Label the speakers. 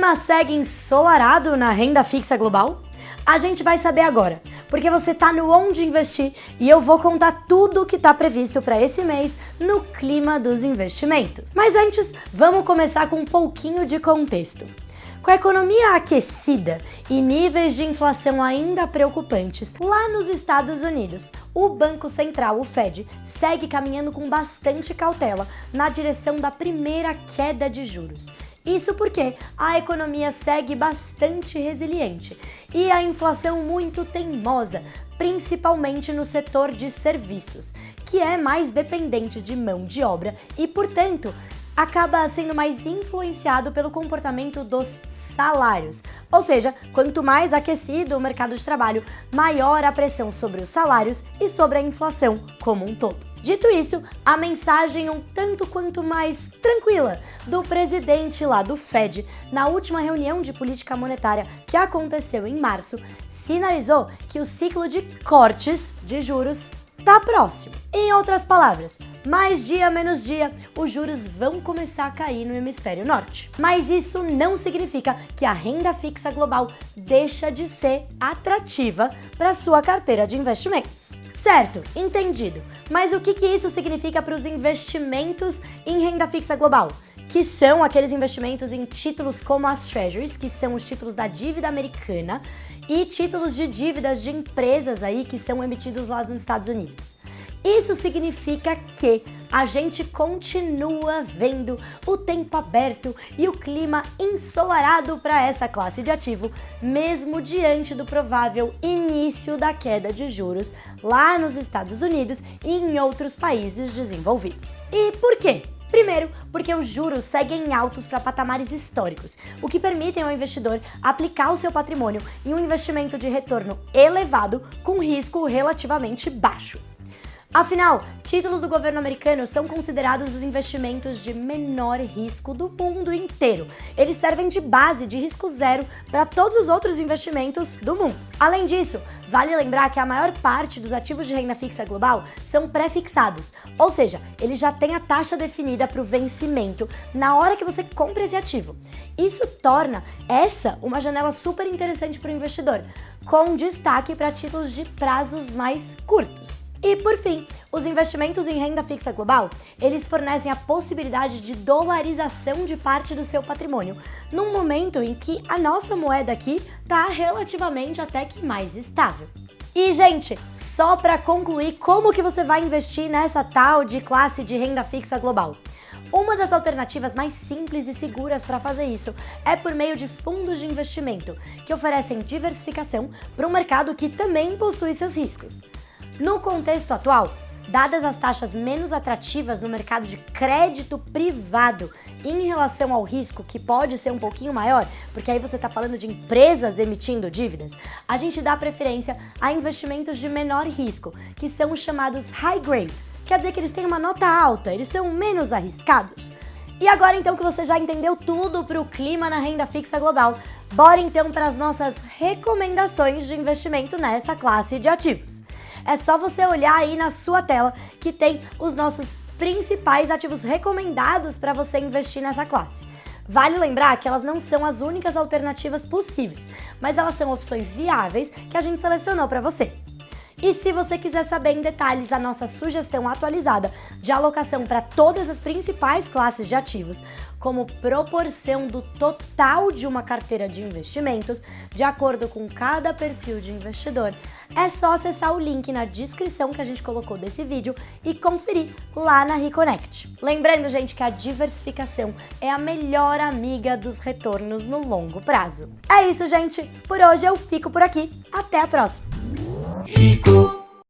Speaker 1: clima segue ensolarado na renda fixa global? A gente vai saber agora, porque você tá no Onde Investir e eu vou contar tudo o que tá previsto para esse mês no clima dos investimentos. Mas antes, vamos começar com um pouquinho de contexto. Com a economia aquecida e níveis de inflação ainda preocupantes, lá nos Estados Unidos, o Banco Central, o Fed, segue caminhando com bastante cautela na direção da primeira queda de juros. Isso porque a economia segue bastante resiliente e a inflação muito teimosa, principalmente no setor de serviços, que é mais dependente de mão de obra e, portanto, acaba sendo mais influenciado pelo comportamento dos salários. Ou seja, quanto mais aquecido o mercado de trabalho, maior a pressão sobre os salários e sobre a inflação como um todo. Dito isso, a mensagem um tanto quanto mais tranquila do presidente lá do Fed na última reunião de política monetária que aconteceu em março sinalizou que o ciclo de cortes de juros está próximo. Em outras palavras, mais dia menos dia, os juros vão começar a cair no hemisfério norte. Mas isso não significa que a renda fixa global deixa de ser atrativa para sua carteira de investimentos. Certo, entendido. Mas o que isso significa para os investimentos em renda fixa global? Que são aqueles investimentos em títulos como as Treasuries, que são os títulos da dívida americana, e títulos de dívidas de empresas aí que são emitidos lá nos Estados Unidos. Isso significa que a gente continua vendo o tempo aberto e o clima ensolarado para essa classe de ativo, mesmo diante do provável início da queda de juros lá nos Estados Unidos e em outros países desenvolvidos. E por quê? Primeiro, porque os juros seguem altos para patamares históricos, o que permitem ao investidor aplicar o seu patrimônio em um investimento de retorno elevado com risco relativamente baixo. Afinal, títulos do governo americano são considerados os investimentos de menor risco do mundo inteiro. Eles servem de base de risco zero para todos os outros investimentos do mundo. Além disso, vale lembrar que a maior parte dos ativos de renda fixa global são pré-fixados, ou seja, ele já tem a taxa definida para o vencimento na hora que você compra esse ativo. Isso torna essa uma janela super interessante para o investidor, com destaque para títulos de prazos mais curtos. E por fim, os investimentos em renda fixa global, eles fornecem a possibilidade de dolarização de parte do seu patrimônio, num momento em que a nossa moeda aqui está relativamente até que mais estável. E, gente, só para concluir, como que você vai investir nessa tal de classe de renda fixa global? Uma das alternativas mais simples e seguras para fazer isso é por meio de fundos de investimento, que oferecem diversificação para um mercado que também possui seus riscos. No contexto atual, dadas as taxas menos atrativas no mercado de crédito privado em relação ao risco, que pode ser um pouquinho maior, porque aí você está falando de empresas emitindo dívidas, a gente dá preferência a investimentos de menor risco, que são os chamados high grade. Quer dizer que eles têm uma nota alta, eles são menos arriscados. E agora então que você já entendeu tudo para o clima na renda fixa global, bora então para as nossas recomendações de investimento nessa classe de ativos. É só você olhar aí na sua tela que tem os nossos principais ativos recomendados para você investir nessa classe. Vale lembrar que elas não são as únicas alternativas possíveis, mas elas são opções viáveis que a gente selecionou para você. E se você quiser saber em detalhes a nossa sugestão atualizada de alocação para todas as principais classes de ativos, como proporção do total de uma carteira de investimentos, de acordo com cada perfil de investidor, é só acessar o link na descrição que a gente colocou desse vídeo e conferir lá na Reconnect. Lembrando, gente, que a diversificação é a melhor amiga dos retornos no longo prazo. É isso, gente. Por hoje eu fico por aqui. Até a próxima.
Speaker 2: Rico